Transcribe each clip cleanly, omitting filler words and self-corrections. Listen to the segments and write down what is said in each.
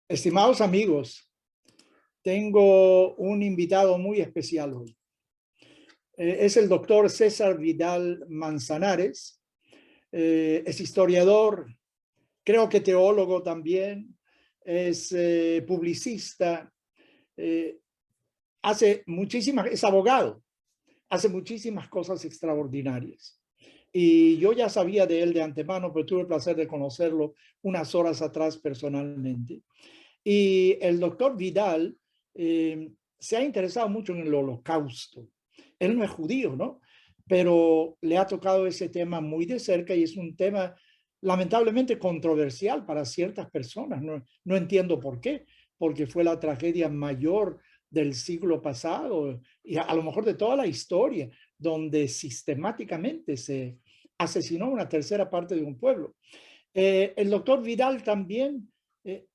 Estimados amigos, tengo un invitado muy especial hoy. Es el doctor César Vidal Manzanares. Es historiador, creo que teólogo también, es publicista, eh, es abogado, hace muchísimas cosas extraordinarias. Y yo ya sabía de él de antemano, pero tuve el placer de conocerlo unas horas atrás personalmente. Y el doctor Vidal se ha interesado mucho en el holocausto. Él no es judío, ¿no? Pero le ha tocado ese tema muy de cerca y es un tema lamentablemente controversial para ciertas personas. No entiendo por qué, porque fue la tragedia mayor del siglo pasado y a lo mejor de toda la historia, donde sistemáticamente se asesinó una tercera parte de un pueblo. El doctor Vidal también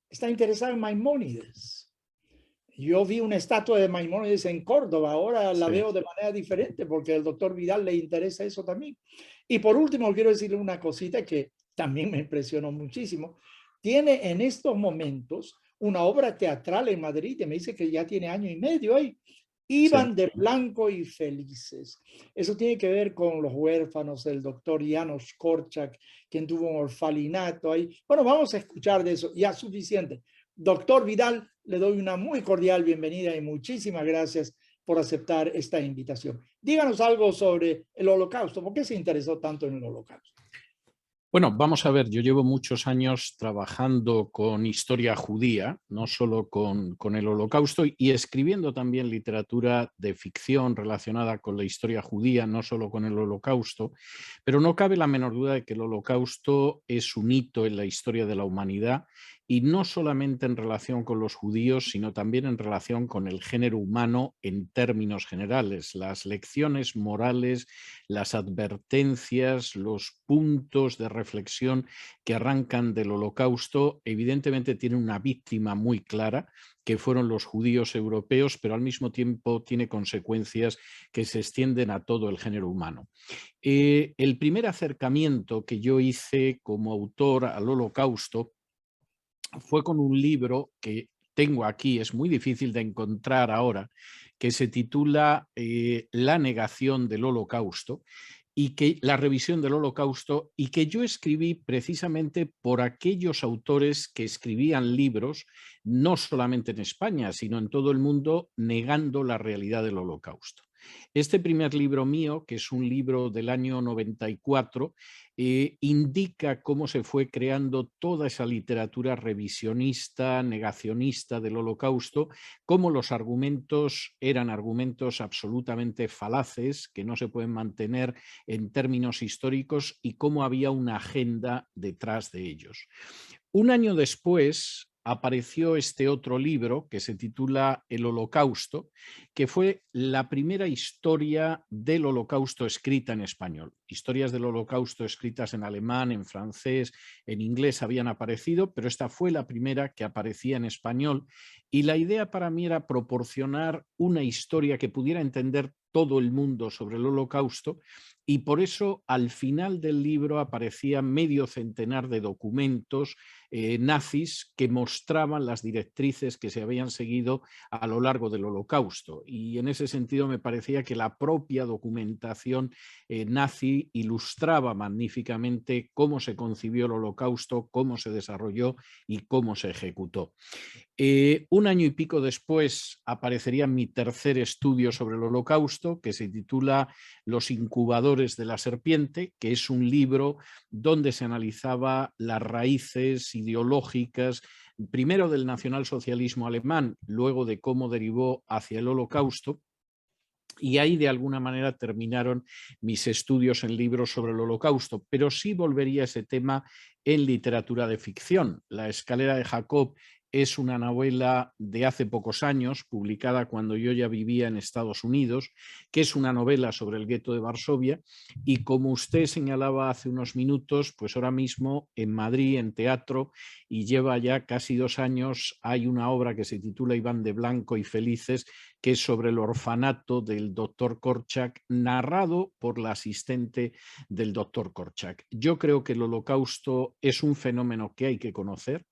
está interesado en Maimónides. Yo vi una estatua de Maimónides en Córdoba, ahora la Sí. veo de manera diferente porque al doctor Vidal le interesa eso también. Y por último, quiero decirle una cosita que también me impresionó muchísimo. Tiene en estos momentos una obra teatral en Madrid, que me dice que ya tiene año y medio ahí. Sí. Iban de blanco y felices. Eso tiene que ver con los huérfanos, el doctor János Korczak, quien tuvo un orfanato ahí. Bueno, vamos a escuchar de eso, ya suficiente. Doctor Vidal, le doy una muy cordial bienvenida y muchísimas gracias por aceptar esta invitación. Díganos algo sobre el Holocausto. ¿Por qué se interesó tanto en el Holocausto? Bueno, vamos a ver, yo llevo muchos años trabajando con historia judía, no solo con el Holocausto, y escribiendo también literatura de ficción relacionada con la historia judía, no solo con el Holocausto, pero no cabe la menor duda de que el Holocausto es un hito en la historia de la humanidad y no solamente en relación con los judíos, sino también en relación con el género humano en términos generales. Las lecciones morales, las advertencias, los puntos de reflexión que arrancan del Holocausto, evidentemente tienen una víctima muy clara, que fueron los judíos europeos, pero al mismo tiempo tiene consecuencias que se extienden a todo el género humano. El primer acercamiento que yo hice como autor al Holocausto fue con un libro que tengo aquí, es muy difícil de encontrar ahora, que se titula La negación del Holocausto, y que la revisión del Holocausto, y que yo escribí precisamente por aquellos autores que escribían libros, no solamente en España, sino en todo el mundo, negando la realidad del Holocausto. Este primer libro mío, que es un libro del año 94, indica cómo se fue creando toda esa literatura revisionista, negacionista del Holocausto, cómo los argumentos eran argumentos absolutamente falaces, que no se pueden mantener en términos históricos, y cómo había una agenda detrás de ellos. Un año después apareció este otro libro que se titula El Holocausto, que fue la primera historia del Holocausto escrita en español. Historias del Holocausto escritas en alemán, en francés, en inglés habían aparecido, pero esta fue la primera que aparecía en español, y la idea para mí era proporcionar una historia que pudiera entender todo el mundo sobre el Holocausto, y por eso al final del libro aparecía medio centenar de documentos nazis que mostraban las directrices que se habían seguido a lo largo del Holocausto. Y en ese sentido me parecía que la propia documentación nazi ilustraba magníficamente cómo se concibió el Holocausto, cómo se desarrolló y cómo se ejecutó. Un año y pico después aparecería mi tercer estudio sobre el Holocausto, que se titula Los incubadores de la serpiente, que es un libro donde se analizaba las raíces ideológicas, primero del nacionalsocialismo alemán, luego de cómo derivó hacia el Holocausto. Y ahí de alguna manera terminaron mis estudios en libros sobre el Holocausto, pero sí volvería a ese tema en literatura de ficción. La escalera de Jacob es una novela de hace pocos años, publicada cuando yo ya vivía en Estados Unidos, que es una novela sobre el gueto de Varsovia, y como usted señalaba hace unos minutos, pues ahora mismo en Madrid, en teatro, y lleva ya casi 2 años, hay una obra que se titula Iván de Blanco y Felices, que es sobre el orfanato del doctor Korczak, narrado por la asistente del doctor Korczak. Yo creo que el Holocausto es un fenómeno que hay que conocer,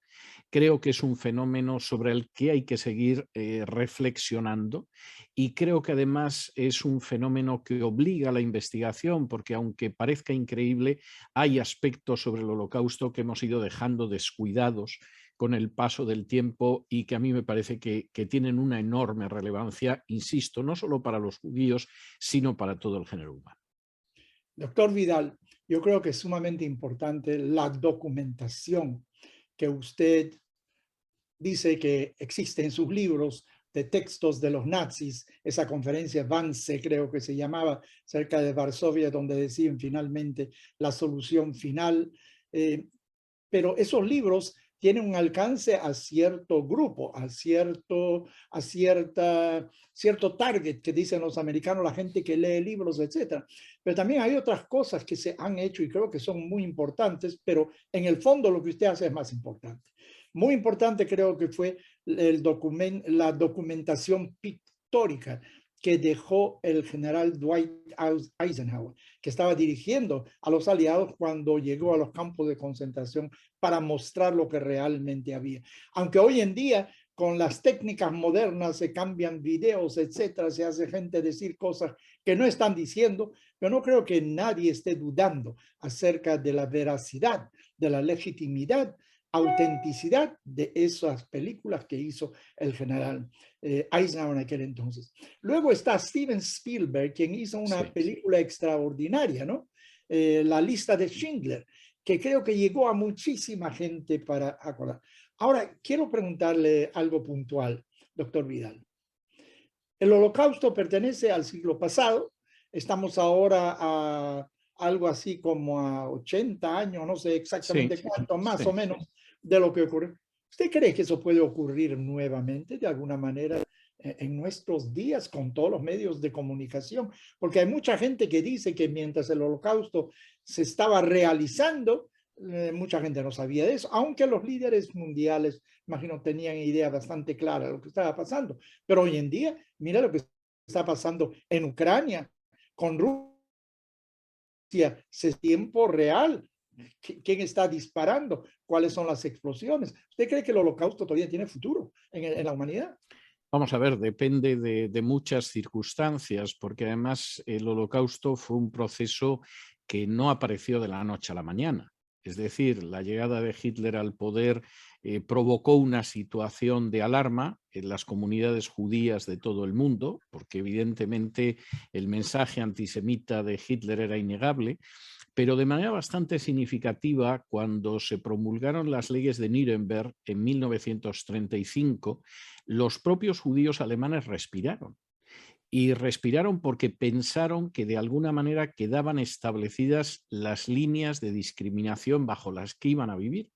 creo que es un fenómeno sobre el que hay que seguir reflexionando, y creo que además es un fenómeno que obliga a la investigación, porque aunque parezca increíble, hay aspectos sobre el Holocausto que hemos ido dejando descuidados con el paso del tiempo y que a mí me parece que tienen una enorme relevancia, insisto, no solo para los judíos, sino para todo el género humano. Doctor Vidal, yo creo que es sumamente importante la documentación que usted dice que existe en sus libros de textos de los nazis, esa conferencia Wannsee creo que se llamaba, cerca de Varsovia, donde decían finalmente la solución final. Pero esos libros tienen un alcance a cierto grupo, cierto target que dicen los americanos, la gente que lee libros, etc. Pero también hay otras cosas que se han hecho y creo que son muy importantes, pero en el fondo lo que usted hace es más importante. Muy importante creo que fue la documentación pictórica que dejó el general Dwight Eisenhower, que estaba dirigiendo a los aliados cuando llegó a los campos de concentración para mostrar lo que realmente había. Aunque hoy en día, con las técnicas modernas, se cambian videos, etcétera, se hace gente decir cosas que no están diciendo, pero no creo que nadie esté dudando acerca de la veracidad, de la legitimidad, autenticidad de esas películas que hizo el general Eisenhower en aquel entonces. Luego está Steven Spielberg, quien hizo una película extraordinaria, ¿no? La lista de Schindler, que creo que llegó a muchísima gente para acordar. Ahora, quiero preguntarle algo puntual, doctor Vidal. El Holocausto pertenece al siglo pasado. Estamos ahora a algo así como a 80 años, no sé exactamente cuánto, más o menos, de lo que ocurrió. ¿Usted cree que eso puede ocurrir nuevamente de alguna manera en nuestros días con todos los medios de comunicación? Porque hay mucha gente que dice que mientras el Holocausto se estaba realizando, mucha gente no sabía de eso, aunque los líderes mundiales, imagino, tenían idea bastante clara de lo que estaba pasando. Pero hoy en día, mira lo que está pasando en Ucrania, con Rusia, es tiempo real. ¿Quién está disparando? ¿Cuáles son las explosiones? ¿Usted cree que el Holocausto todavía tiene futuro en la humanidad? Vamos a ver, depende de muchas circunstancias, porque además el Holocausto fue un proceso que no apareció de la noche a la mañana. Es decir, la llegada de Hitler al poder provocó una situación de alarma en las comunidades judías de todo el mundo, porque evidentemente el mensaje antisemita de Hitler era innegable, pero de manera bastante significativa, cuando se promulgaron las leyes de Nuremberg en 1935, los propios judíos alemanes respiraron. Y respiraron porque pensaron que de alguna manera quedaban establecidas las líneas de discriminación bajo las que iban a vivir.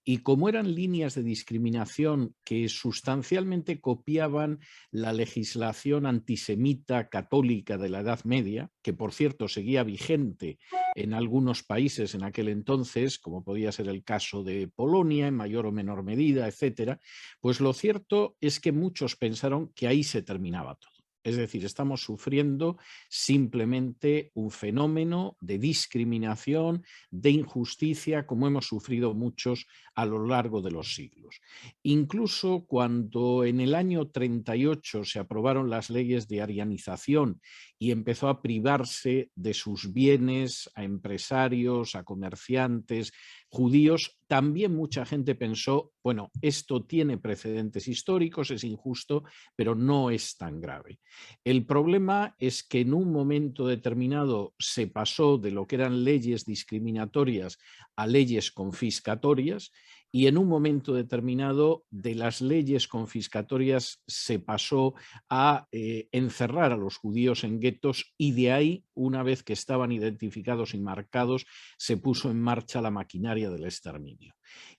Y como eran líneas de discriminación que sustancialmente copiaban la legislación antisemita católica de la Edad Media, que por cierto seguía vigente en algunos países en aquel entonces, como podía ser el caso de Polonia en mayor o menor medida, etcétera, pues lo cierto es que muchos pensaron que ahí se terminaba todo. Es decir, estamos sufriendo simplemente un fenómeno de discriminación, de injusticia, como hemos sufrido muchos a lo largo de los siglos. Incluso cuando en el año 38 se aprobaron las leyes de arianización y empezó a privarse de sus bienes a empresarios, a comerciantes judíos, también mucha gente pensó, bueno, esto tiene precedentes históricos, es injusto, pero no es tan grave. El problema es que en un momento determinado se pasó de lo que eran leyes discriminatorias a leyes confiscatorias, y en un momento determinado de las leyes confiscatorias se pasó a encerrar a los judíos en guetos, y de ahí, una vez que estaban identificados y marcados, se puso en marcha la maquinaria del exterminio.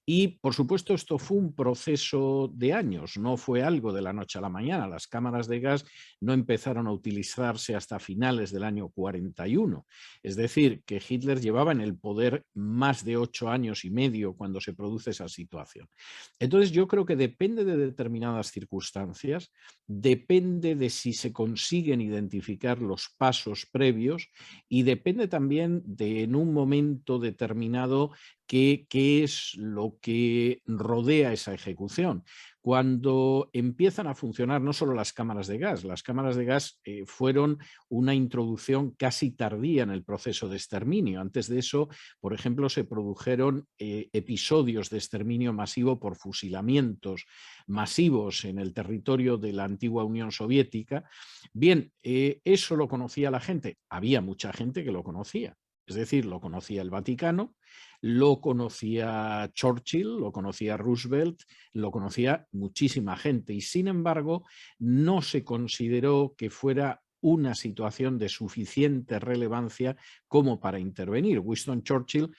Y, por supuesto, esto fue un proceso de años, no fue algo de la noche a la mañana. Las cámaras de gas no empezaron a utilizarse hasta finales del año 41. Es decir, que Hitler llevaba en el poder más de 8 años y medio cuando se produce esa situación. Entonces, yo creo que depende de determinadas circunstancias, depende de si se consiguen identificar los pasos previos, y depende también de, en un momento determinado, qué es lo que rodea esa ejecución. Cuando empiezan a funcionar no solo las cámaras de gas fueron una introducción casi tardía en el proceso de exterminio. Antes de eso, por ejemplo, se produjeron episodios de exterminio masivo por fusilamientos masivos en el territorio de la antigua Unión Soviética. Bien, eso lo conocía la gente. Había mucha gente que lo conocía. Es decir, lo conocía el Vaticano, lo conocía Churchill, lo conocía Roosevelt, lo conocía muchísima gente y sin embargo no se consideró que fuera una situación de suficiente relevancia como para intervenir. Winston Churchill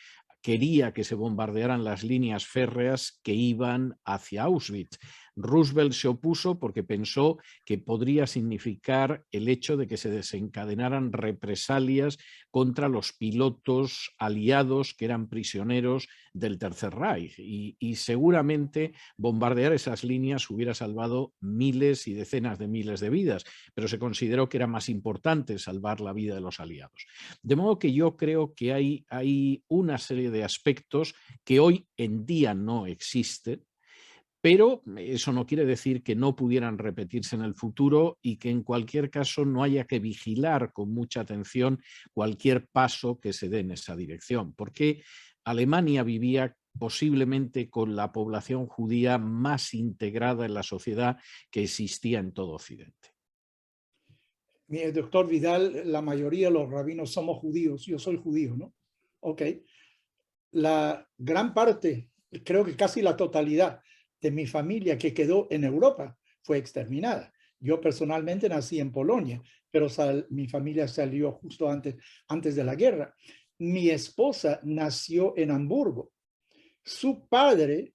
quería que se bombardearan las líneas férreas que iban hacia Auschwitz. Roosevelt se opuso porque pensó que podría significar el hecho de que se desencadenaran represalias contra los pilotos aliados que eran prisioneros del Tercer Reich y seguramente bombardear esas líneas hubiera salvado miles y decenas de miles de vidas, pero se consideró que era más importante salvar la vida de los aliados. De modo que yo creo que hay una serie de aspectos que hoy en día no existen, pero eso no quiere decir que no pudieran repetirse en el futuro y que en cualquier caso no haya que vigilar con mucha atención cualquier paso que se dé en esa dirección, porque Alemania vivía posiblemente con la población judía más integrada en la sociedad que existía en todo Occidente. Mire, doctor Vidal, la mayoría de los rabinos somos judíos. Yo soy judío, ¿no? Ok. La gran parte, creo que casi la totalidad de mi familia que quedó en Europa fue exterminada. Yo personalmente nací en Polonia, pero mi familia salió justo antes de la guerra. Mi esposa nació en Hamburgo. Su padre,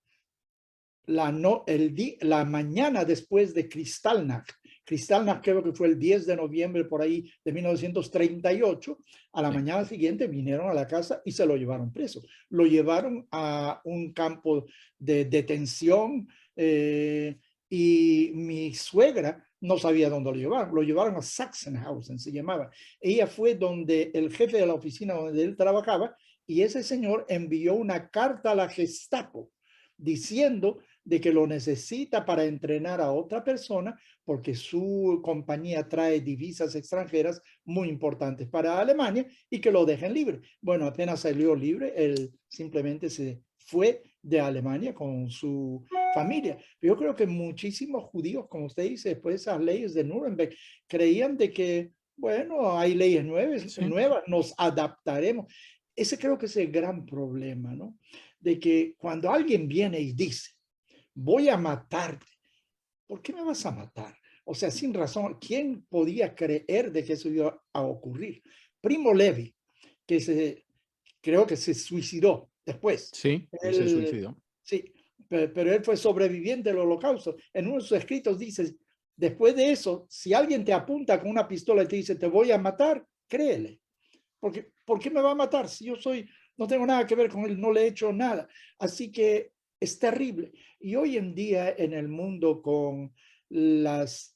la mañana después de Kristallnacht. Kristallnacht creo que fue el 10 de noviembre por ahí de 1938. A la mañana siguiente vinieron a la casa y se lo llevaron preso. Lo llevaron a un campo de detención y mi suegra no sabía dónde lo llevaron. Lo llevaron a Sachsenhausen, se llamaba. Ella fue donde el jefe de la oficina donde él trabajaba y ese señor envió una carta a la Gestapo diciendo de que lo necesita para entrenar a otra persona porque su compañía trae divisas extranjeras muy importantes para Alemania y que lo dejen libre. Bueno, apenas salió libre, él simplemente se fue de Alemania con su familia. Yo creo que muchísimos judíos, como usted dice, después de esas leyes de Nuremberg, creían de que, bueno, hay leyes nuevas, nos adaptaremos. Ese creo que es el gran problema, ¿no? De que cuando alguien viene y dice, voy a matarte, ¿por qué me vas a matar? O sea, sin razón, ¿quién podía creer de que eso iba a ocurrir? Primo Levi, creo que se suicidó después. Sí, él se suicidó. Sí, pero él fue sobreviviente del Holocausto. En uno de sus escritos dice, después de eso, si alguien te apunta con una pistola y te dice, te voy a matar, créele. Porque, ¿por qué me va a matar si yo no tengo nada que ver con él, no le he hecho nada? Así que es terrible. Y hoy en día en el mundo con los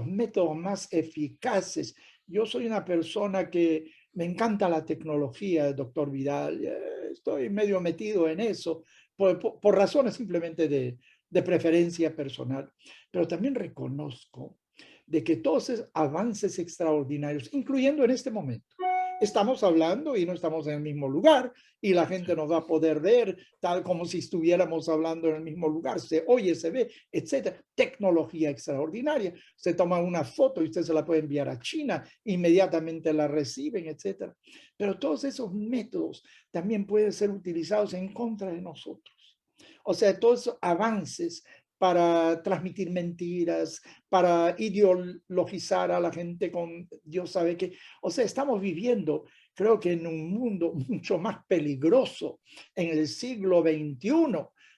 métodos más eficaces, yo soy una persona que me encanta la tecnología, doctor Vidal. Estoy medio metido en eso por razones simplemente de preferencia personal. Pero también reconozco de que todos esos avances extraordinarios, incluyendo en este momento, estamos hablando y no estamos en el mismo lugar y la gente nos va a poder ver tal como si estuviéramos hablando en el mismo lugar, se oye, se ve, etcétera. Tecnología extraordinaria. Se toma una foto y usted se la puede enviar a China, inmediatamente la reciben, etcétera. Pero todos esos métodos también pueden ser utilizados en contra de nosotros. O sea, todos esos avances para transmitir mentiras, para ideologizar a la gente con Dios sabe qué. O sea, estamos viviendo, creo que en un mundo mucho más peligroso en el siglo XXI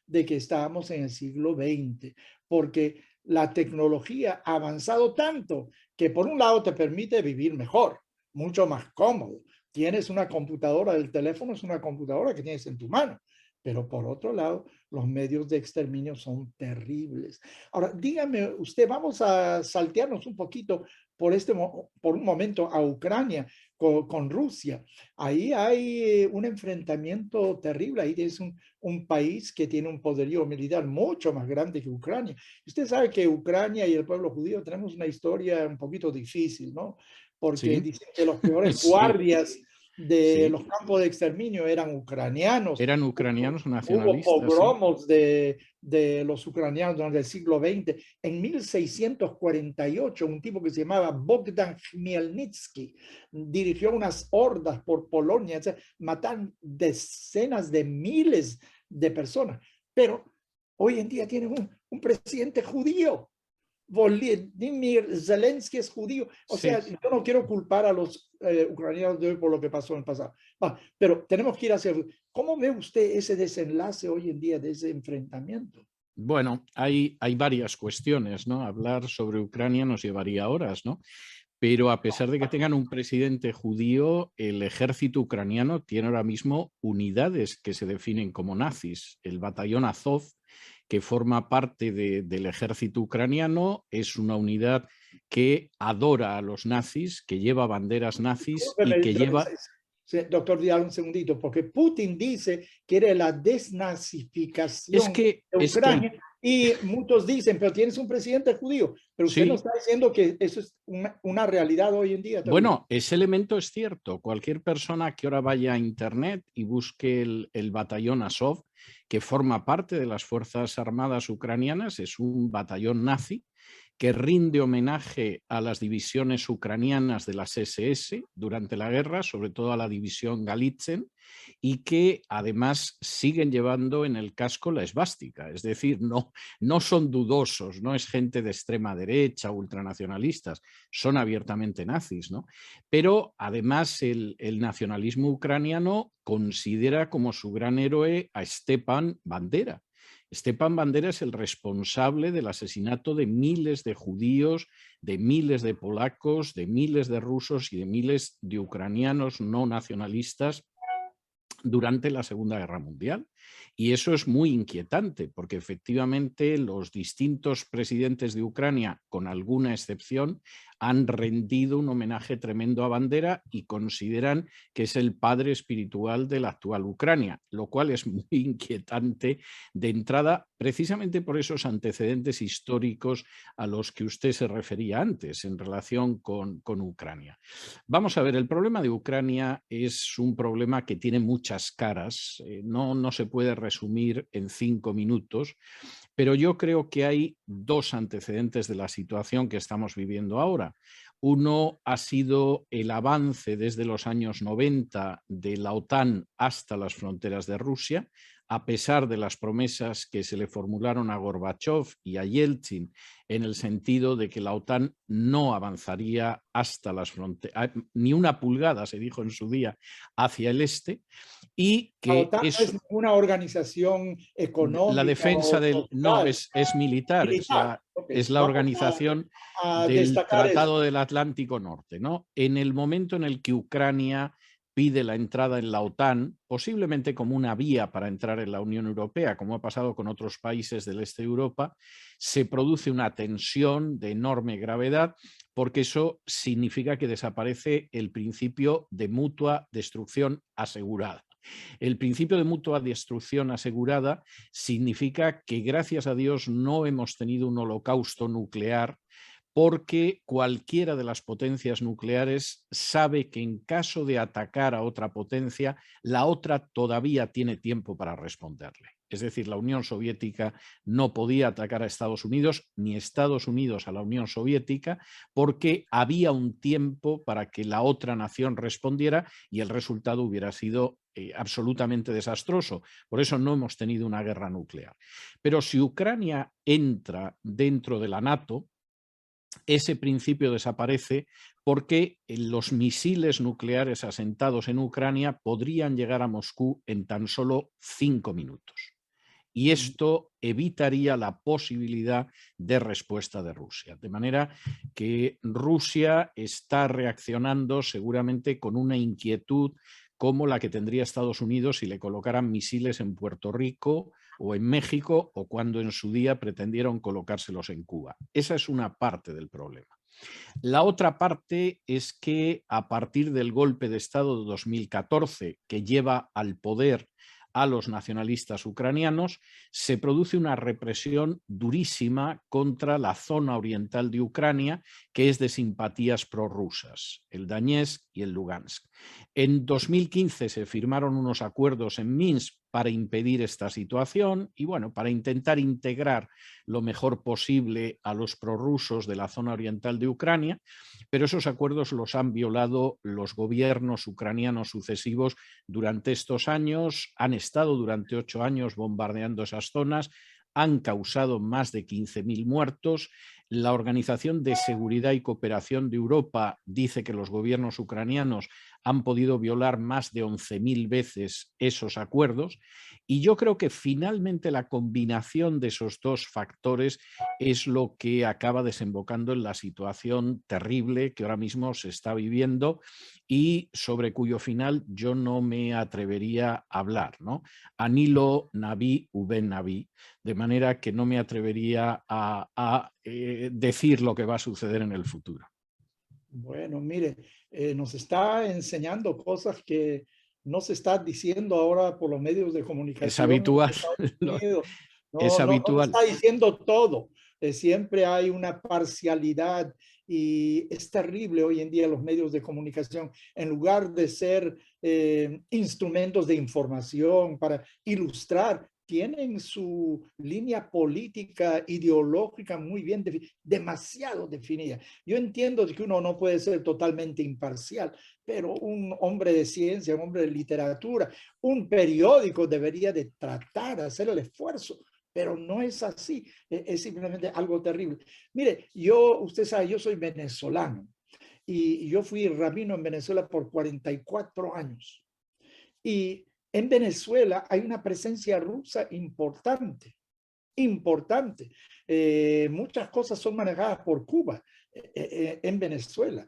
de que estábamos en el siglo XX, porque la tecnología ha avanzado tanto que por un lado te permite vivir mejor, mucho más cómodo. Tienes una computadora, el teléfono es una computadora que tienes en tu mano. Pero por otro lado, los medios de exterminio son terribles. Ahora, dígame usted, vamos a saltearnos un poquito por un momento a Ucrania. con Rusia. Ahí hay un enfrentamiento terrible. Ahí es un país que tiene un poderío militar mucho más grande que Ucrania. Usted sabe que Ucrania y el pueblo judío tenemos una historia un poquito difícil, ¿no? Porque Sí, dicen que los peores sí, guardias de sí. los campos de exterminio eran ucranianos. ¿Eran ucranianos Hubo nacionalistas? Sí. pogromos de los ucranianos durante el siglo XX. En 1648, un tipo que se llamaba Bogdan Khmelnytsky dirigió unas hordas por Polonia, o sea, matan decenas de miles de personas. Pero hoy en día tienen un presidente judío. Volodymyr Zelensky es judío. O sea, Sí. yo no quiero culpar a los ucranianos de hoy por lo que pasó en el pasado. Pero tenemos que ir hacia... ¿Cómo ve usted ese desenlace hoy en día de ese enfrentamiento? Bueno, hay varias cuestiones, ¿no? Hablar sobre Ucrania nos llevaría horas, ¿no? Pero a pesar de que tengan un presidente judío, el ejército ucraniano tiene ahora mismo unidades que se definen como nazis. El batallón Azov, que forma parte del ejército ucraniano, es una unidad que adora a los nazis, que lleva banderas nazis y que lleva... Doctor Díaz, un segundito, porque Putin dice que era la Es desnazificación que, de es que, Ucrania y muchos dicen, pero tienes un presidente judío, pero usted nos sí. está diciendo que eso es una realidad hoy en día también. Bueno, ese elemento es cierto. Cualquier persona que ahora vaya a Internet y busque el batallón Azov, que forma parte de las Fuerzas Armadas ucranianas, es un batallón nazi que rinde homenaje a las divisiones ucranianas de las SS durante la guerra, sobre todo a la división Galitzen, y que además siguen llevando en el casco la esvástica. Es decir, no son dudosos, no es gente de extrema derecha, ultranacionalistas, son abiertamente nazis, ¿no? Pero además el nacionalismo ucraniano considera como su gran héroe a Stepan Bandera. Stepan Bandera es el responsable del asesinato de miles de judíos, de miles de polacos, de miles de rusos y de miles de ucranianos no nacionalistas durante la Segunda Guerra Mundial. Y eso es muy inquietante, porque efectivamente los distintos presidentes de Ucrania, con alguna excepción, han rendido un homenaje tremendo a Bandera y consideran que es el padre espiritual de la actual Ucrania, lo cual es muy inquietante de entrada, precisamente por esos antecedentes históricos a los que usted se refería antes en relación con Ucrania. Vamos a ver, el problema de Ucrania es un problema que tiene muchas caras, no se puede resumir en 5 minutos, pero yo creo que hay dos antecedentes de la situación que estamos viviendo ahora. Uno ha sido el avance desde los años 90 de la OTAN hasta las fronteras de Rusia, a pesar de las promesas que se le formularon a Gorbachev y a Yeltsin en el sentido de que la OTAN no avanzaría hasta las fronteras, ni una pulgada, se dijo en su día, hacia el este, y La que OTAN no es eso, ninguna organización la económica defensa o del, no, social, es militar, militar. Ok, es la vamos organización a del destacar eso. Tratado del Atlántico Norte, ¿no? En el momento en el que Ucrania pide la entrada en la OTAN, posiblemente como una vía para entrar en la Unión Europea, como ha pasado con otros países del este de Europa, se produce una tensión de enorme gravedad, porque eso significa que desaparece el principio de mutua destrucción asegurada. El principio de mutua destrucción asegurada significa que, gracias a Dios, no hemos tenido un holocausto nuclear, porque cualquiera de las potencias nucleares sabe que en caso de atacar a otra potencia, la otra todavía tiene tiempo para responderle. Es decir, la Unión Soviética no podía atacar a Estados Unidos, ni Estados Unidos a la Unión Soviética, porque había un tiempo para que la otra nación respondiera y el resultado hubiera sido absolutamente desastroso. Por eso no hemos tenido una guerra nuclear. Pero si Ucrania entra dentro de la NATO, ese principio desaparece porque los misiles nucleares asentados en Ucrania podrían llegar a Moscú en tan solo 5 minutos. Y esto evitaría la posibilidad de respuesta de Rusia. De manera que Rusia está reaccionando seguramente con una inquietud como la que tendría Estados Unidos si le colocaran misiles en Puerto Rico o en México, o cuando en su día pretendieron colocárselos en Cuba. Esa es una parte del problema. La otra parte es que a partir del golpe de Estado de 2014, que lleva al poder a los nacionalistas ucranianos, se produce una represión durísima contra la zona oriental de Ucrania, que es de simpatías prorrusas, el Donetsk y el Lugansk. En 2015 se firmaron unos acuerdos en Minsk para impedir esta situación y, bueno, para intentar integrar lo mejor posible a los prorrusos de la zona oriental de Ucrania, pero esos acuerdos los han violado los gobiernos ucranianos sucesivos durante estos años, han estado durante 8 años bombardeando esas zonas, han causado más de 15.000 muertos. La Organización de Seguridad y Cooperación de Europa dice que los gobiernos ucranianos han podido violar más de 11.000 veces esos acuerdos, y yo creo que finalmente la combinación de esos dos factores es lo que acaba desembocando en la situación terrible que ahora mismo se está viviendo y sobre cuyo final yo no me atrevería a hablar, ¿no? Anilo Naví Uben Naví, de manera que no me atrevería a decir lo que va a suceder en el futuro. Bueno, mire, nos está enseñando cosas que no se está diciendo ahora por los medios de Es comunicación en habitual, Estados Unidos. es No se habitual. está diciendo todo. Siempre hay una parcialidad y es terrible hoy en día los medios de comunicación, en lugar de ser instrumentos de información para ilustrar, tienen su línea política, ideológica muy bien demasiado definida. Yo entiendo que uno no puede ser totalmente imparcial, pero un hombre de ciencia, un hombre de literatura, un periódico debería de tratar de hacer el esfuerzo, pero no es así, es simplemente algo terrible. Mire, usted sabe, yo soy venezolano y yo fui rabino en Venezuela por 44 años. Y en Venezuela hay una presencia rusa importante, importante. Muchas cosas son manejadas por Cuba en Venezuela.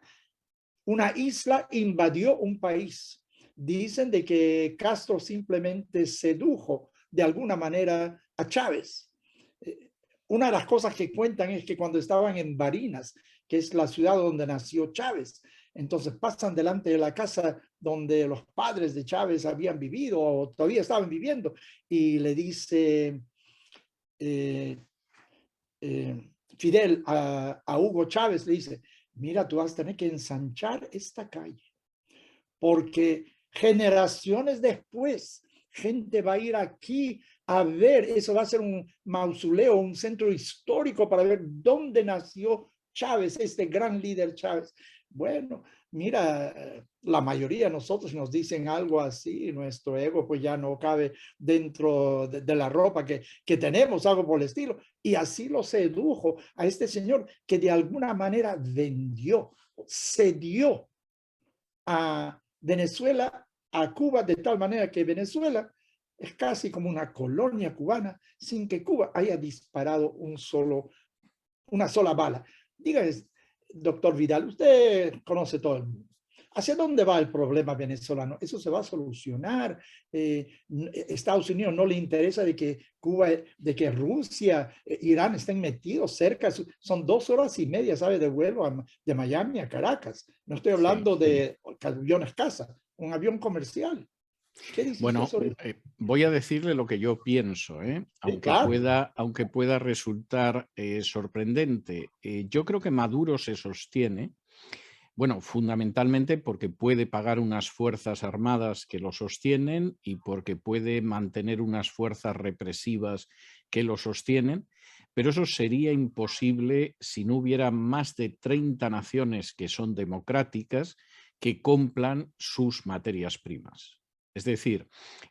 Una isla invadió un país. Dicen de que Castro simplemente sedujo de alguna manera a Chávez. Una de las cosas que cuentan es que cuando estaban en Barinas, que es la ciudad donde nació Chávez, entonces pasan delante de la casa donde los padres de Chávez habían vivido o todavía estaban viviendo y le dice Fidel a Hugo Chávez, le dice, mira, tú vas a tener que ensanchar esta calle porque generaciones después gente va a ir aquí a ver, eso va a ser un mausoleo, un centro histórico para ver dónde nació Chávez, este gran líder Chávez. Bueno, mira, la mayoría de nosotros nos dicen algo así, nuestro ego pues ya no cabe dentro de la ropa que tenemos, algo por el estilo. Y así lo sedujo a este señor que de alguna manera vendió, cedió a Venezuela, a Cuba, de tal manera que Venezuela es casi como una colonia cubana sin que Cuba haya disparado una sola bala. Dígame, doctor Vidal, usted conoce todo el mundo. ¿Hacia dónde va el problema venezolano? Eso se va a solucionar. Estados Unidos no le interesa de que Cuba, de que Rusia, Irán estén metidos cerca. Son 2 horas y media, ¿sabe? De vuelo de Miami a Caracas. No estoy hablando de aviones casa, un avión comercial. ¿Qué dice Bueno, usted sobre eso? voy a decirle lo que yo pienso, Sí, claro. aunque pueda resultar sorprendente. Yo creo que Maduro se sostiene, bueno, fundamentalmente porque puede pagar unas fuerzas armadas que lo sostienen y porque puede mantener unas fuerzas represivas que lo sostienen, pero eso sería imposible si no hubiera más de 30 naciones que son democráticas que compran sus materias primas. Es decir,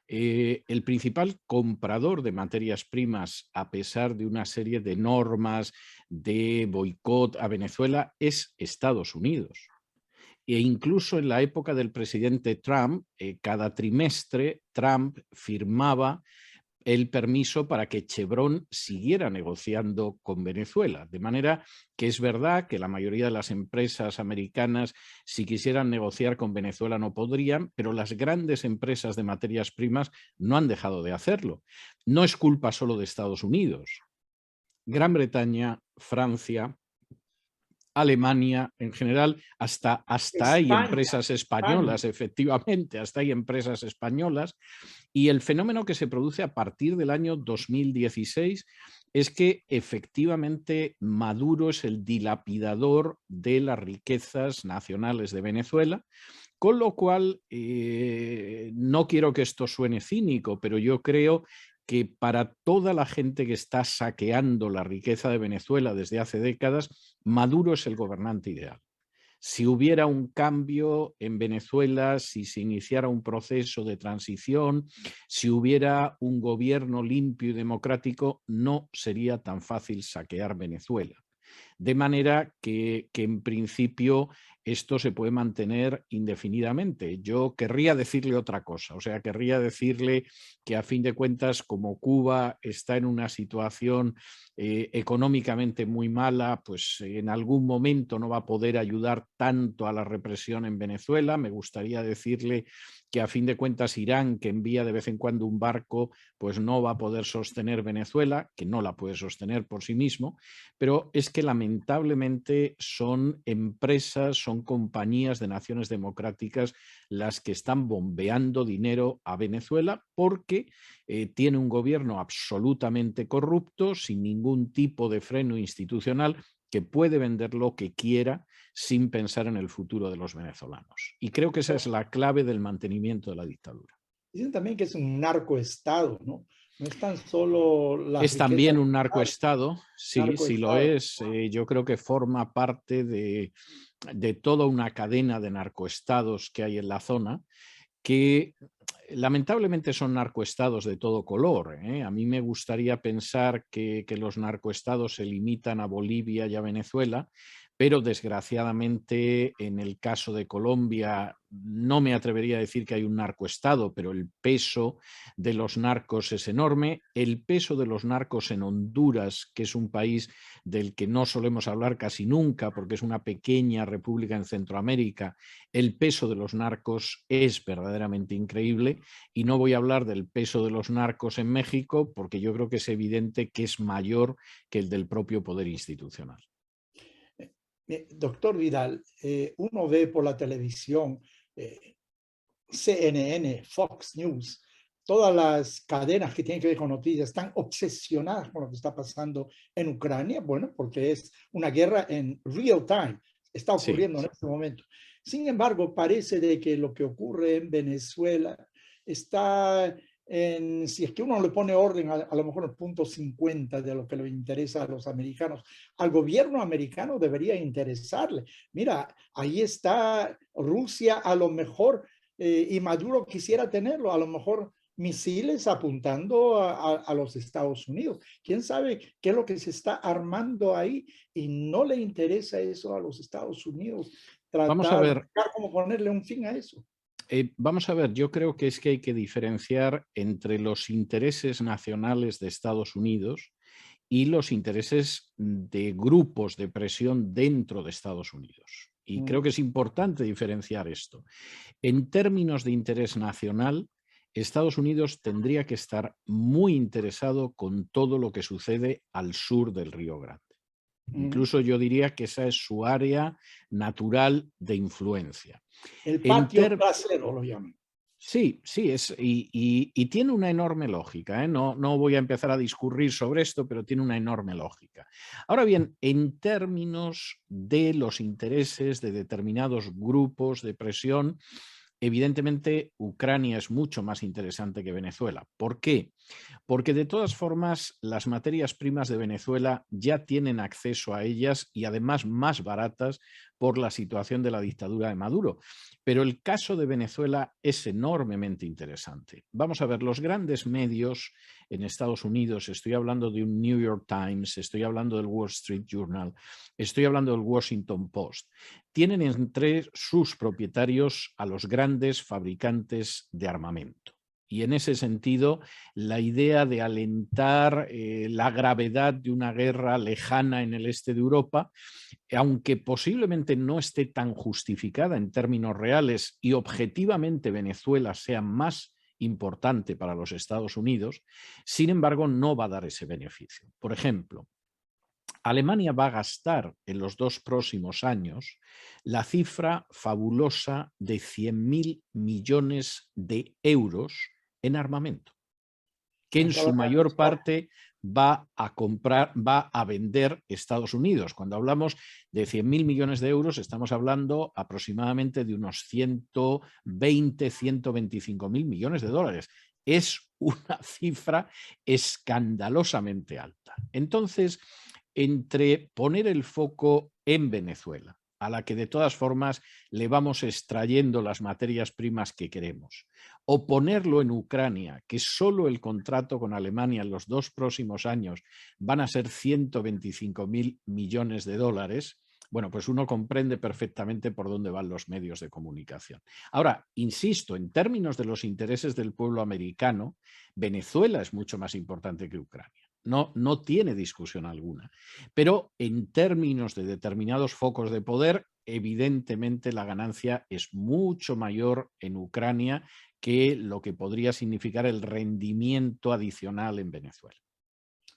el principal comprador de materias primas, a pesar de una serie de normas de boicot a Venezuela, es Estados Unidos. E incluso en la época del presidente Trump, cada trimestre Trump firmaba el permiso para que Chevron siguiera negociando con Venezuela. De manera que es verdad que la mayoría de las empresas americanas, si quisieran negociar con Venezuela, no podrían, pero las grandes empresas de materias primas no han dejado de hacerlo. No es culpa solo de Estados Unidos. Gran Bretaña, Francia, Alemania en general, hasta hay España, empresas España. españolas, efectivamente, hasta hay empresas españolas. Y el fenómeno que se produce a partir del año 2016 es que efectivamente Maduro es el dilapidador de las riquezas nacionales de Venezuela, con lo cual no quiero que esto suene cínico, pero yo creo que para toda la gente que está saqueando la riqueza de Venezuela desde hace décadas, Maduro es el gobernante ideal. Si hubiera un cambio en Venezuela, si se iniciara un proceso de transición, si hubiera un gobierno limpio y democrático, no sería tan fácil saquear Venezuela. De manera que en principio esto se puede mantener indefinidamente. Yo querría decirle otra cosa, o sea, querría decirle que a fin de cuentas, como Cuba está en una situación económicamente muy mala, pues en algún momento no va a poder ayudar tanto a la represión en Venezuela. Me gustaría decirle que a fin de cuentas Irán, que envía de vez en cuando un barco, pues no va a poder sostener Venezuela, que no la puede sostener por sí mismo, pero es que lamentablemente son empresas, son compañías de naciones democráticas las que están bombeando dinero a Venezuela porque tiene un gobierno absolutamente corrupto, sin ningún tipo de freno institucional, que puede vender lo que quiera sin pensar en el futuro de los venezolanos. Y creo que esa es la clave del mantenimiento de la dictadura. Dicen también que es un narcoestado, ¿no? No es tan solo las Es riquezas también un naturales, narcoestado, sí, sí lo narcoestado. es. Yo creo que forma parte de toda una cadena de narcoestados que hay en la zona, que lamentablemente son narcoestados de todo color. A mí me gustaría pensar que los narcoestados se limitan a Bolivia y a Venezuela, pero desgraciadamente en el caso de Colombia no me atrevería a decir que hay un narcoestado, pero el peso de los narcos es enorme. El peso de los narcos en Honduras, que es un país del que no solemos hablar casi nunca porque es una pequeña república en Centroamérica, el peso de los narcos es verdaderamente increíble, y no voy a hablar del peso de los narcos en México porque yo creo que es evidente que es mayor que el del propio poder institucional. Doctor Vidal, uno ve por la televisión CNN, Fox News, todas las cadenas que tienen que ver con noticias están obsesionadas con lo que está pasando en Ucrania, bueno, porque es una guerra en real time, está Sí. ocurriendo en este momento. Sin embargo, parece de que lo que ocurre en Venezuela está en, si es que uno le pone orden a lo mejor el punto 50 de lo que le interesa a los americanos, al gobierno americano debería interesarle. Mira, ahí está Rusia, a lo mejor y Maduro quisiera tenerlo, a lo mejor misiles apuntando a los Estados Unidos. ¿Quién sabe qué es lo que se está armando ahí? Y no le interesa eso a los Estados Unidos, Vamos a tratar, ver, buscar cómo ponerle un fin a eso. vamos a ver, yo creo que es que hay que diferenciar entre los intereses nacionales de Estados Unidos y los intereses de grupos de presión dentro de Estados Unidos. Y creo que es importante diferenciar esto. En términos de interés nacional, Estados Unidos tendría que estar muy interesado con todo lo que sucede al sur del Río Grande. Incluso yo diría que esa es su área natural de influencia. El En patio ter trasero lo llaman. Sí, sí, y tiene una enorme lógica, ¿eh? No voy a empezar a discurrir sobre esto, pero tiene una enorme lógica. Ahora bien, en términos de los intereses de determinados grupos de presión, evidentemente Ucrania es mucho más interesante que Venezuela. ¿Por qué? Porque de todas formas las materias primas de Venezuela ya tienen acceso a ellas y además más baratas por la situación de la dictadura de Maduro. Pero el caso de Venezuela es enormemente interesante. Vamos a ver, los grandes medios en Estados Unidos, estoy hablando de un New York Times, estoy hablando del Wall Street Journal, estoy hablando del Washington Post, tienen entre sus propietarios a los grandes fabricantes de armamento. Y en ese sentido, la idea de alentar la gravedad de una guerra lejana en el este de Europa, aunque posiblemente no esté tan justificada en términos reales y objetivamente Venezuela sea más importante para los Estados Unidos, sin embargo, no va a dar ese beneficio. Por ejemplo, Alemania va a gastar en los 2 próximos años la cifra fabulosa de 100.000 millones de euros en armamento, que en Acaba su de mayor anunciar. parte va a vender Estados Unidos. Cuando hablamos de 100.000 millones de euros, estamos hablando aproximadamente de unos 120, 125.000 millones de dólares. Es una cifra escandalosamente alta. Entonces, entre poner el foco en Venezuela, a la que de todas formas le vamos extrayendo las materias primas que queremos, o ponerlo en Ucrania, que solo el contrato con Alemania en los 2 próximos años van a ser 125.000 millones de dólares, bueno, pues uno comprende perfectamente por dónde van los medios de comunicación. Ahora, insisto, en términos de los intereses del pueblo americano, Venezuela es mucho más importante que Ucrania. No tiene discusión alguna. Pero en términos de determinados focos de poder, evidentemente la ganancia es mucho mayor en Ucrania que lo que podría significar el rendimiento adicional en Venezuela.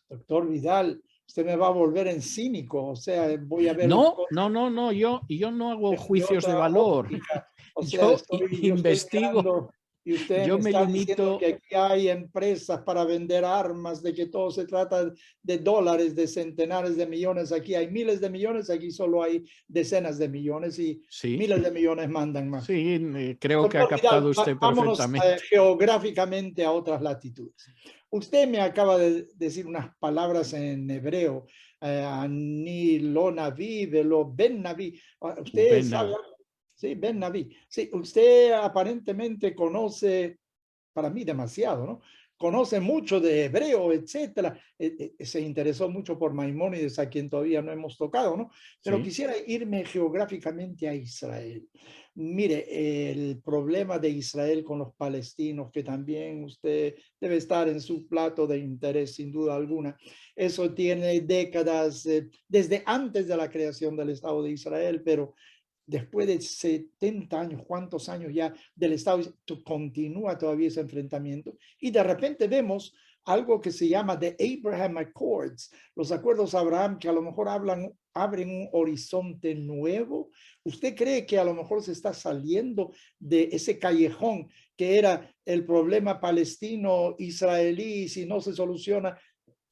Doctor Vidal, usted me va a volver en cínico, o sea, voy a ver las No, cosas no, no, no, yo no hago desde juicios de otra valor. óptica. O sea, Yo yo estoy investigo, mirando y usted yo me me está diciendo limito. que aquí hay empresas para vender armas, de que todo se trata de dólares, de centenares de millones. Aquí hay miles de millones, aquí solo hay decenas de millones y Sí, miles de millones mandan más. sí, creo que ha Doctor Vidal, captado usted vámonos perfectamente. geográficamente a otras latitudes. Usted me acaba de decir unas palabras en hebreo, ni lo naví, velo ben naví. Usted Ben sabe, Navi. sí, ben naví. Sí, usted aparentemente conoce, para mí demasiado, ¿no? Conoce mucho de hebreo, etcétera. Se interesó mucho por Maimónides, a quien todavía no hemos tocado, ¿no? Pero Sí, quisiera irme geográficamente a Israel. Mire, el problema de Israel con los palestinos, que también usted debe estar en su plato de interés, sin duda alguna. Eso tiene décadas, desde antes de la creación del Estado de Israel, pero después de 70 años, ¿cuántos años ya del Estado? Continúa todavía ese enfrentamiento y de repente vemos algo que se llama The Abraham Accords, los acuerdos de Abraham, que a lo mejor abren un horizonte nuevo. ¿Usted cree que a lo mejor se está saliendo de ese callejón que era el problema palestino-israelí y si no se soluciona,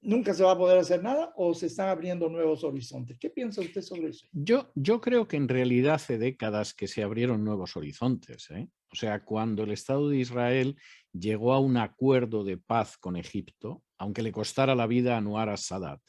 nunca se va a poder hacer nada o se están abriendo nuevos horizontes? ¿Qué piensa usted sobre eso? yo creo que en realidad hace décadas que se abrieron nuevos horizontes, ¿eh? O sea, cuando el Estado de Israel llegó a un acuerdo de paz con Egipto, aunque le costara la vida a Anwar al-Sadat,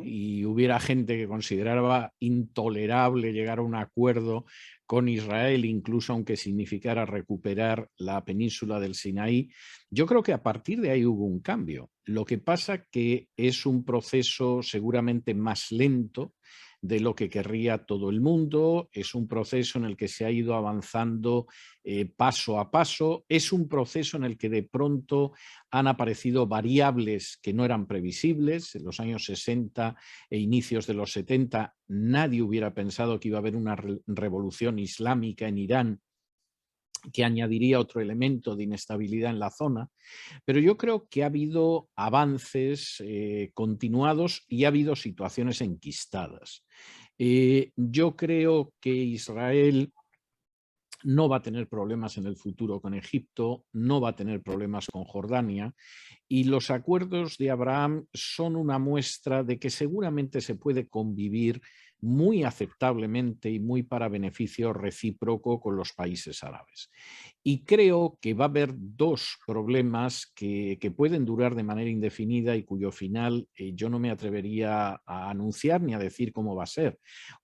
y hubiera gente que consideraba intolerable llegar a un acuerdo con Israel, incluso aunque significara recuperar la península del Sinaí, yo creo que a partir de ahí hubo un cambio. Lo que pasa que es un proceso seguramente más lento de lo que querría todo el mundo, es un proceso en el que se ha ido avanzando paso a paso, es un proceso en el que de pronto han aparecido variables que no eran previsibles. En los años 60 e inicios de los 70 nadie hubiera pensado que iba a haber una revolución islámica en Irán que añadiría otro elemento de inestabilidad en la zona, pero yo creo que ha habido avances continuados y ha habido situaciones enquistadas. Yo creo que Israel no va a tener problemas en el futuro con Egipto, no va a tener problemas con Jordania, y los acuerdos de Abraham son una muestra de que seguramente se puede convivir muy aceptablemente y muy para beneficio recíproco con los países árabes. Y creo que va a haber dos problemas que pueden durar de manera indefinida y cuyo final yo no me atrevería a anunciar ni a decir cómo va a ser.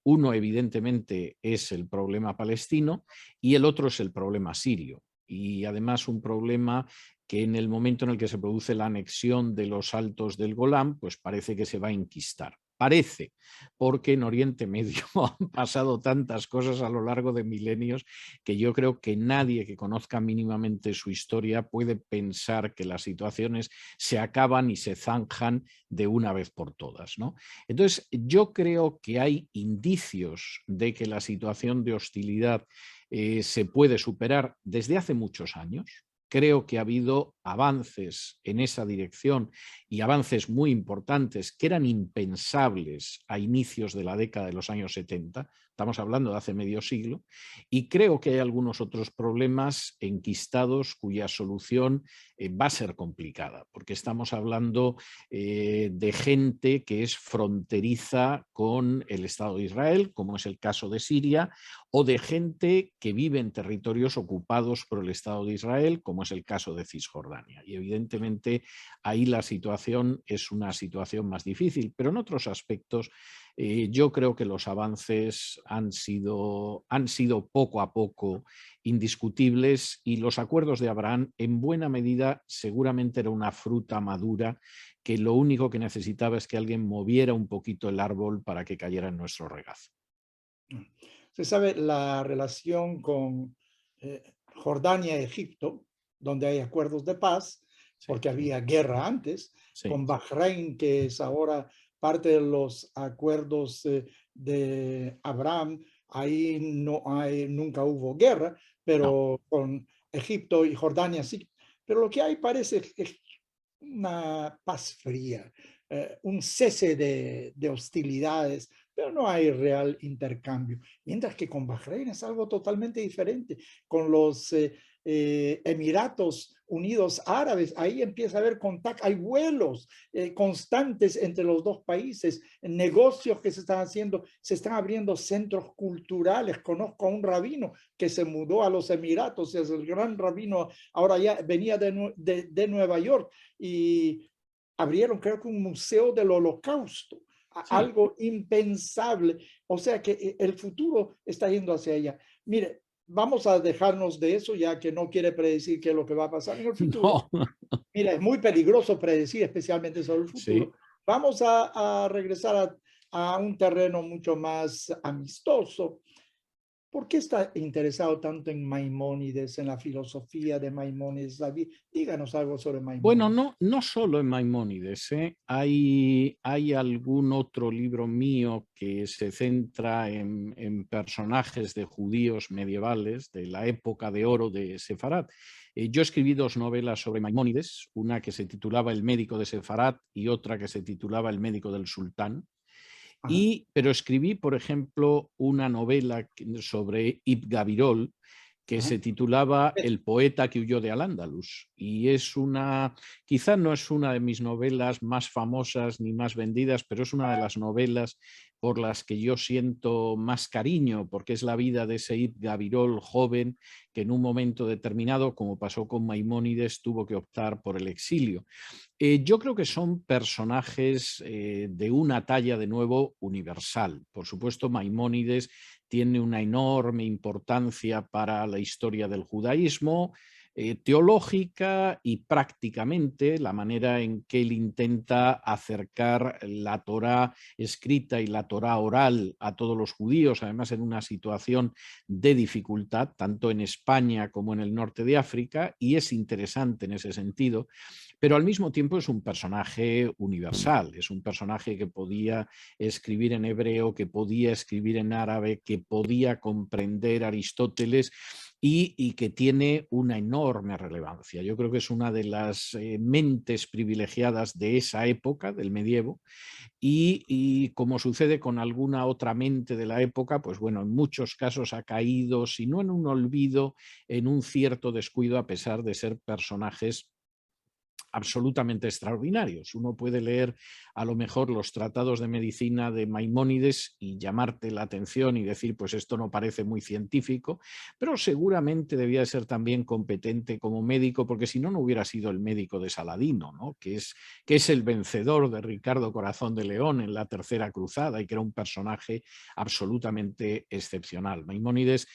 Uno, evidentemente, es el problema palestino y el otro es el problema sirio. Y además un problema que en el momento en el que se produce la anexión de los altos del Golán, pues parece que se va a enquistar. Parece, porque en Oriente Medio han pasado tantas cosas a lo largo de milenios que yo creo que nadie que conozca mínimamente su historia puede pensar que las situaciones se acaban y se zanjan de una vez por todas, ¿no? Entonces, yo creo que hay indicios de que la situación de hostilidad se puede superar desde hace muchos años. creo que ha habido avances en esa dirección y avances muy importantes que eran impensables a inicios de la década de los años 70, estamos hablando de hace medio siglo, y creo que hay algunos otros problemas enquistados cuya solución va a ser complicada, porque estamos hablando de gente que es fronteriza con el Estado de Israel, como es el caso de Siria, o de gente que vive en territorios ocupados por el Estado de Israel, como es el caso de Cisjordania. Y evidentemente ahí la situación es una situación más difícil, pero en otros aspectos yo creo que los avances han sido poco a poco indiscutibles, y los acuerdos de Abraham en buena medida seguramente era una fruta madura que lo único que necesitaba es que alguien moviera un poquito el árbol para que cayera en nuestro regazo. Se sabe la relación con Jordania y Egipto, donde hay acuerdos de paz, Sí, porque había guerra antes, sí, con Bahrein, que es ahora parte de los acuerdos de Abraham. Ahí no hay, nunca hubo guerra, no, pero con Egipto y Jordania sí. Pero lo que hay parece es una paz fría, un cese de hostilidades, pero no hay real intercambio. Mientras que con Bahrein es algo totalmente diferente. Con los Emiratos Unidos Árabes, ahí empieza a haber contacto, hay vuelos constantes entre los dos países, negocios que se están haciendo, se están abriendo centros culturales. Conozco a un rabino que se mudó a los Emiratos, es el gran rabino, ahora ya venía de Nueva York, y abrieron, creo que un museo del Holocausto, sí. algo impensable. O sea que el futuro está yendo hacia allá. Mire, vamos a dejarnos de eso, ya que no quiere predecir qué es lo que va a pasar en el futuro. No, Mira, es muy peligroso predecir, especialmente sobre el futuro. sí. Vamos a regresar a un terreno mucho más amistoso. ¿Por qué está interesado tanto en Maimónides, en la filosofía de Maimónides, David? Díganos algo sobre Bueno, Maimónides. no solo en Maimónides, ¿eh? Hay algún otro libro mío que se centra en personajes de judíos medievales de la época de oro de Sefarat. Yo escribí dos novelas sobre Maimónides, una que se titulaba El médico de Sefarat y otra que se titulaba El médico del sultán. Ajá. Pero escribí, por ejemplo, una novela sobre Ibn Gabirol, que Ajá. se titulaba El poeta que huyó de Al-Ándalus. Y es quizá no es una de mis novelas más famosas ni más vendidas, pero es una de las novelas por las que yo siento más cariño, porque es la vida de ese Ibn Gabirol joven que en un momento determinado, como pasó con Maimónides, tuvo que optar por el exilio. Yo creo que son personajes de una talla de nuevo universal. Por supuesto, Maimónides tiene una enorme importancia para la historia del judaísmo, teológica y prácticamente la manera en que él intenta acercar la Torá escrita y la Torá oral a todos los judíos, además en una situación de dificultad, tanto en España como en el norte de África, y es interesante en ese sentido, pero al mismo tiempo es un personaje universal, es un personaje que podía escribir en hebreo, que podía escribir en árabe, que podía comprender Aristóteles y que tiene una enorme relevancia. Yo creo que es una de las mentes privilegiadas de esa época, del medievo, y como sucede con alguna otra mente de la época, pues bueno, en muchos casos ha caído, si no en un olvido, en un cierto descuido, a pesar de ser personajes absolutamente extraordinarios. Uno puede leer a lo mejor los tratados de medicina de Maimónides y llamarte la atención y decir, pues esto no parece muy científico, pero seguramente debía de ser también competente como médico, porque si no, no hubiera sido el médico de Saladino, ¿no? Que es el vencedor de Ricardo Corazón de León en la Tercera Cruzada y que era un personaje absolutamente excepcional. Maimónides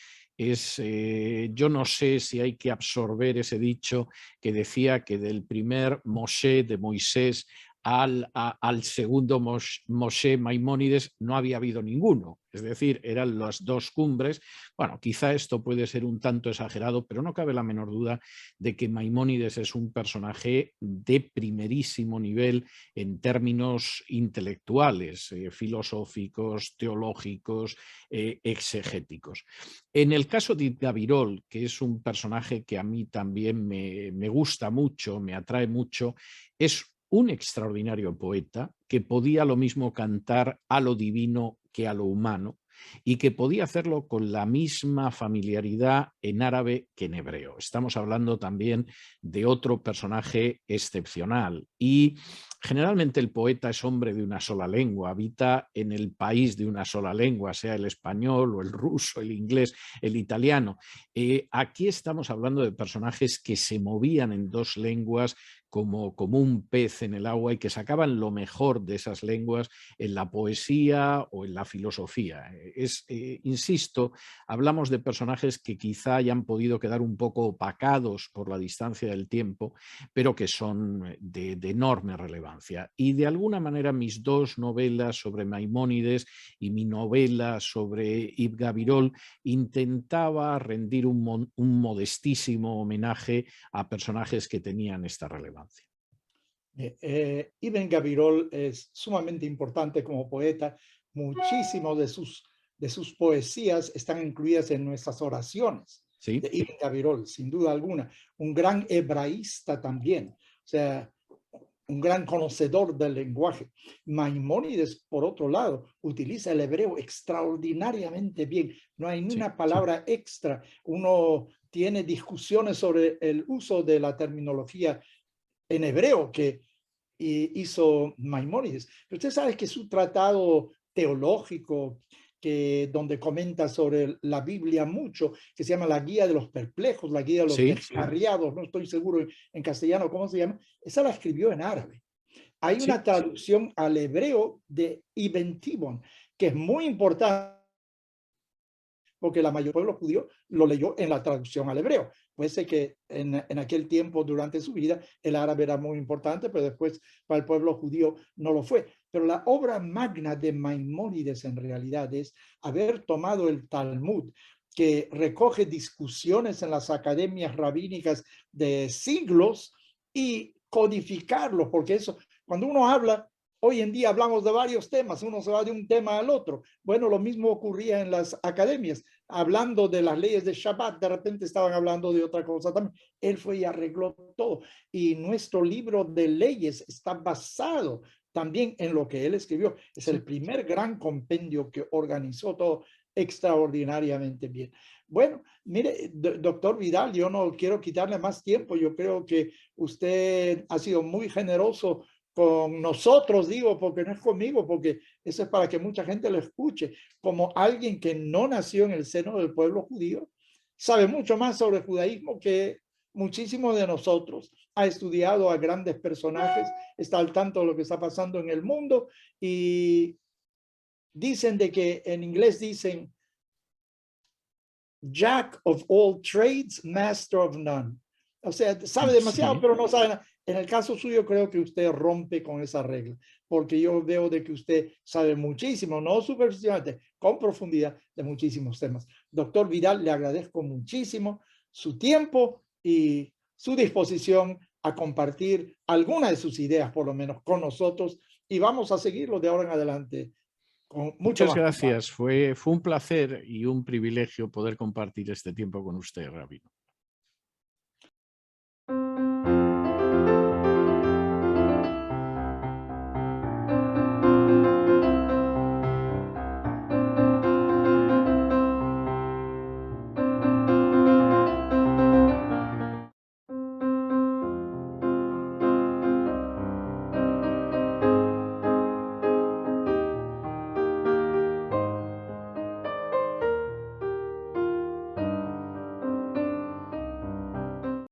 yo no sé si hay que absorber ese dicho que decía que del primer Moshe de Moisés al segundo Moshe Maimónides no había habido ninguno. Es decir, eran las dos cumbres. Bueno, quizá esto puede ser un tanto exagerado, pero no cabe la menor duda de que Maimónides es un personaje de primerísimo nivel en términos intelectuales, filosóficos, teológicos, exegéticos. En el caso de Gabirol, que es un personaje que a mí también me gusta mucho, me atrae mucho, es un extraordinario poeta que podía lo mismo cantar a lo divino que a lo humano y que podía hacerlo con la misma familiaridad en árabe que en hebreo. Estamos hablando también de otro personaje excepcional y generalmente el poeta es hombre de una sola lengua, habita en el país de una sola lengua, sea el español o el ruso, el inglés, el italiano. Aquí estamos hablando de personajes que se movían en dos lenguas como un pez en el agua y que sacaban lo mejor de esas lenguas en la poesía o en la filosofía. Insisto, hablamos de personajes que quizá hayan podido quedar un poco opacados por la distancia del tiempo, pero que son de enorme relevancia. Y de alguna manera mis dos novelas sobre Maimónides y mi novela sobre Ibn Gabirol intentaba rendir un modestísimo homenaje a personajes que tenían esta relevancia. Ibn Gabirol es sumamente importante como poeta. Muchísimas de sus poesías están incluidas en nuestras oraciones. ¿Sí? De Ibn Gabirol, sin duda alguna. Un gran hebraísta también. O sea, un gran conocedor del lenguaje. Maimónides, por otro lado, utiliza el hebreo extraordinariamente bien. No hay ni una palabra extra. Uno tiene discusiones sobre el uso de la terminología en hebreo que hizo Maimónides. Pero usted sabe que su tratado teológico, donde comenta sobre la Biblia mucho, que se llama La Guía de los Perplejos, La Guía de los Descarriados, no estoy seguro en castellano cómo se llama, esa la escribió en árabe. Hay una traducción al hebreo de Ibn Tibón, que es muy importante, porque la mayoría del pueblo judío lo leyó en la traducción al hebreo. Puede ser que en aquel tiempo, durante su vida, el árabe era muy importante, pero después para el pueblo judío no lo fue. Pero la obra magna de Maimónides en realidad es haber tomado el Talmud, que recoge discusiones en las academias rabínicas de siglos, y codificarlos, porque eso, cuando uno habla, hoy en día hablamos de varios temas, uno se va de un tema al otro. Bueno, lo mismo ocurría en las academias. Hablando de las leyes de Shabbat, de repente estaban hablando de otra cosa también. Él fue y arregló todo. Y nuestro libro de leyes está basado también en lo que él escribió. Es el primer gran compendio que organizó todo extraordinariamente bien. Bueno, mire, doctor Vidal, yo no quiero quitarle más tiempo. Yo creo que usted ha sido muy generoso con nosotros, digo, porque no es conmigo, porque eso es para que mucha gente lo escuche, como alguien que no nació en el seno del pueblo judío, sabe mucho más sobre judaísmo que muchísimos de nosotros, ha estudiado a grandes personajes, está al tanto de lo que está pasando en el mundo, y dicen de que en inglés dicen Jack of all trades, master of none. O sea, sabe demasiado, pero no sabe nada. En el caso suyo, creo que usted rompe con esa regla, porque yo veo de que usted sabe muchísimo, no superficialmente, con profundidad, de muchísimos temas. Doctor Vidal, le agradezco muchísimo su tiempo y su disposición a compartir alguna de sus ideas, por lo menos, con nosotros, y vamos a seguirlo de ahora en adelante con mucho Muchas más. gracias. Fue un placer y un privilegio poder compartir este tiempo con usted, Rabino.